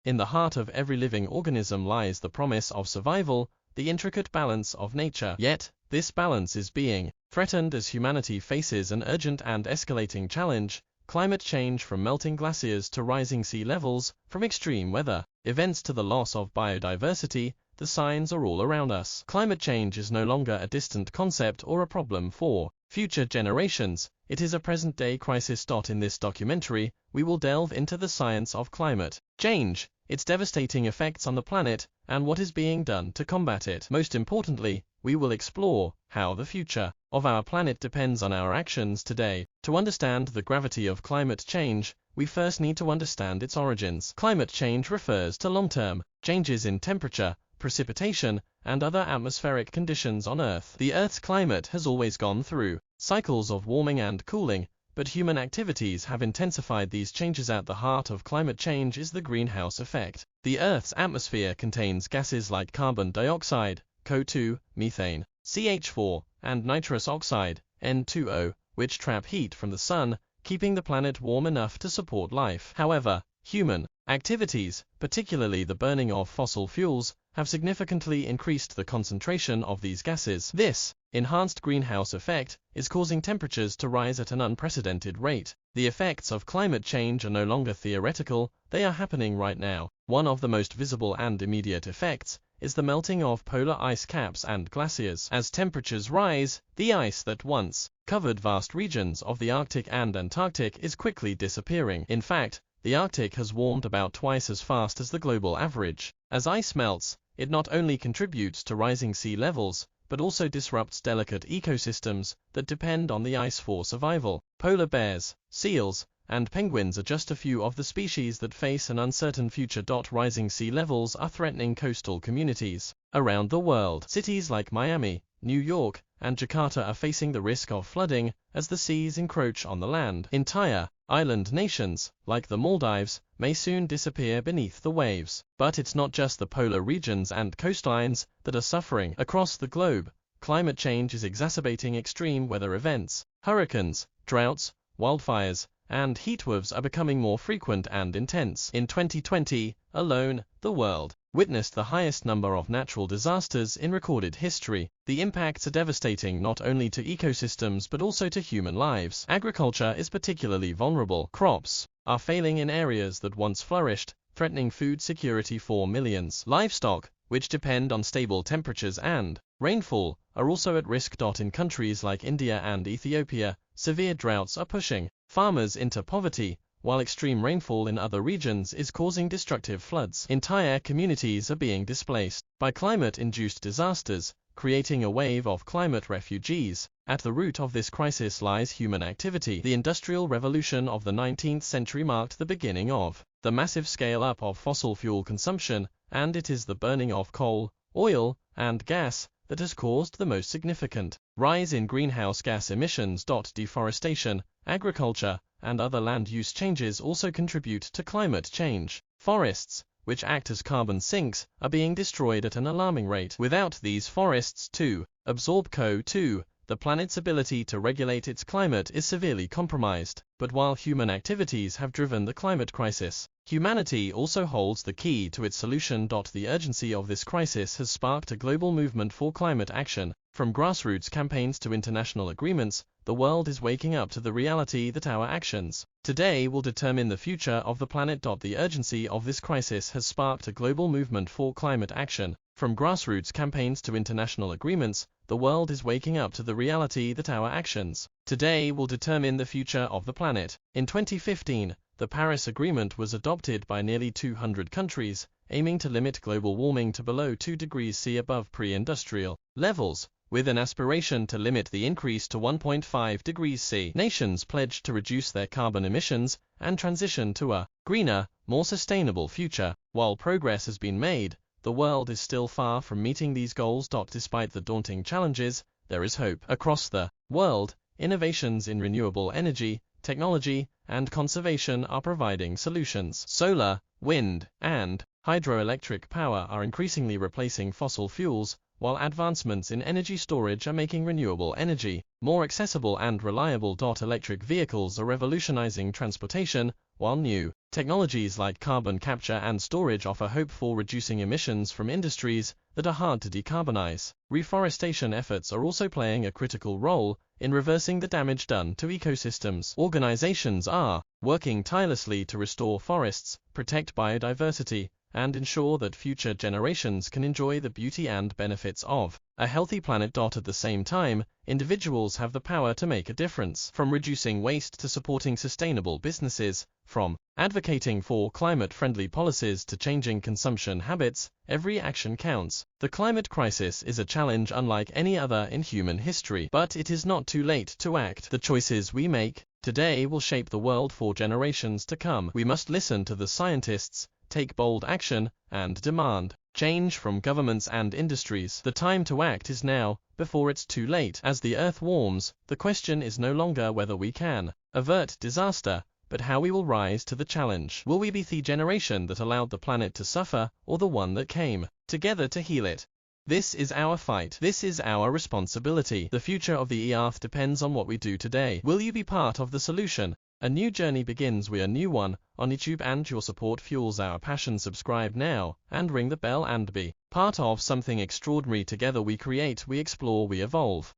In the heart of every living organism lies the promise of survival, the intricate balance of nature. Yet, this balance is being threatened as humanity faces an urgent and escalating challenge: climate change. From melting glaciers to rising sea levels, from extreme weather events to the loss of biodiversity, the signs are all around us. Climate change is no longer a distant concept or a problem for future generations, it is a present-day crisis. In this documentary, we will delve into the science of climate change, its devastating effects on the planet, and what is being done to combat it. Most importantly, we will explore how the future of our planet depends on our actions today. To understand the gravity of climate change, we first need to understand its origins. Climate change refers to long-term changes in temperature, precipitation, and other atmospheric conditions on Earth. The Earth's climate has always gone through cycles of warming and cooling, but human activities have intensified these changes. At the heart of climate change is the greenhouse effect. The Earth's atmosphere contains gases like carbon dioxide, CO2, methane, CH4, and nitrous oxide, N2O, which trap heat from the sun, keeping the planet warm enough to support life. However, human activities, particularly the burning of fossil fuels, have significantly increased the concentration of these gases. This enhanced greenhouse effect is causing temperatures to rise at an unprecedented rate. The effects of climate change are no longer theoretical, they are happening right now. One of the most visible and immediate effects is the melting of polar ice caps and glaciers. As temperatures rise, the ice that once covered vast regions of the Arctic and Antarctic is quickly disappearing. In fact, the Arctic has warmed about twice as fast as the global average. As ice melts, it not only contributes to rising sea levels, but also disrupts delicate ecosystems that depend on the ice for survival. Polar bears, seals, and penguins are just a few of the species that face an uncertain future. Rising sea levels are threatening coastal communities around the world. Cities like Miami, New York, and Jakarta are facing the risk of flooding as the seas encroach on the land. Entire island nations, like the Maldives, may soon disappear beneath the waves. But it's not just the polar regions and coastlines that are suffering. Across the globe, climate change is exacerbating extreme weather events. Hurricanes, droughts, wildfires, and heatwaves are becoming more frequent and intense. In 2020 alone, the world witnessed the highest number of natural disasters in recorded history. The impacts are devastating not only to ecosystems but also to human lives. Agriculture is particularly vulnerable. Crops are failing in areas that once flourished, threatening food security for millions. Livestock, which depend on stable temperatures and rainfall, are also at risk. In countries like India and Ethiopia, severe droughts are pushing farmers into poverty, while extreme rainfall in other regions is causing destructive floods. Entire communities are being displaced by climate-induced disasters, creating a wave of climate refugees. At the root of this crisis lies human activity. The Industrial Revolution of the 19th century marked the beginning of the massive scale-up of fossil fuel consumption, and it is the burning of coal, oil, and gas that has caused the most significant rise in greenhouse gas emissions. Deforestation, agriculture, and other land use changes also contribute to climate change. Forests, which act as carbon sinks, are being destroyed at an alarming rate. Without these forests to absorb CO2, the planet's ability to regulate its climate is severely compromised. But while human activities have driven the climate crisis, humanity also holds the key to its solution. The urgency of this crisis has sparked a global movement for climate action. From grassroots campaigns to international agreements, the world is waking up to the reality that our actions today will determine the future of the planet. The urgency of this crisis has sparked a global movement for climate action. From grassroots campaigns to international agreements, the world is waking up to the reality that our actions today will determine the future of the planet. In 2015, the Paris Agreement was adopted by nearly 200 countries, aiming to limit global warming to below 2 degrees C above pre-industrial levels, with an aspiration to limit the increase to 1.5 degrees C. Nations pledged to reduce their carbon emissions and transition to a greener, more sustainable future. While progress has been made, the world is still far from meeting these goals. Despite the daunting challenges, there is hope. Across the world, innovations in renewable energy, technology, and conservation are providing solutions. Solar, wind, and hydroelectric power are increasingly replacing fossil fuels, while advancements in energy storage are making renewable energy more accessible and reliable. Electric vehicles are revolutionizing transportation, while new technologies like carbon capture and storage offer hope for reducing emissions from industries that are hard to decarbonize. Reforestation efforts are also playing a critical role in reversing the damage done to ecosystems. Organizations are working tirelessly to restore forests, protect biodiversity, and ensure that future generations can enjoy the beauty and benefits of a healthy planet. At the same time, individuals have the power to make a difference, from reducing waste to supporting sustainable businesses, from advocating for climate-friendly policies to changing consumption habits. Every action counts. The climate crisis is a challenge unlike any other in human history, but it is not too late to act. The choices we make today will shape the world for generations to come. We must listen to the scientists, take bold action, and demand change from governments and industries. The time to act is now, before it's too late. As the Earth warms, the question is no longer whether we can avert disaster, but how we will rise to the challenge. Will we be the generation that allowed the planet to suffer, or the one that came together to heal it? This is our fight. This is our responsibility. The future of the Earth depends on what we do today. Will you be part of the solution? A new journey begins. We are New One on YouTube, and your support fuels our passion. Subscribe now and ring the bell and be part of something extraordinary. Together we create, we explore, we evolve.